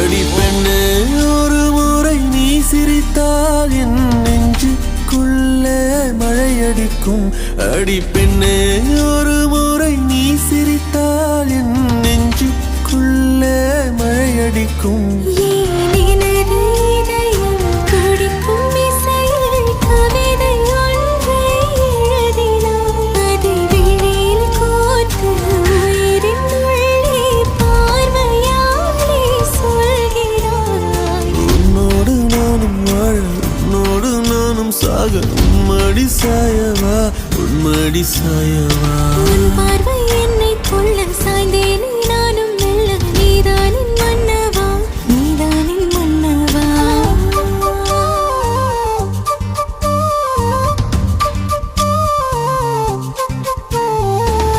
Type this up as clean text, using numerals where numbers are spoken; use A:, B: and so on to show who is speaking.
A: அடி பெண்ணே ஒரு முறை நீ சிரித்தால் என் நெஞ்சுக்குள்ளே மழையடிக்கும். அடி பெண்ணே ஒரு முறை நீ சிரித்தால் என் நெஞ்சுக்குள்ளே மழையடிக்கும். சாக உம்மடி சாயவா உன்மடி சாயவா.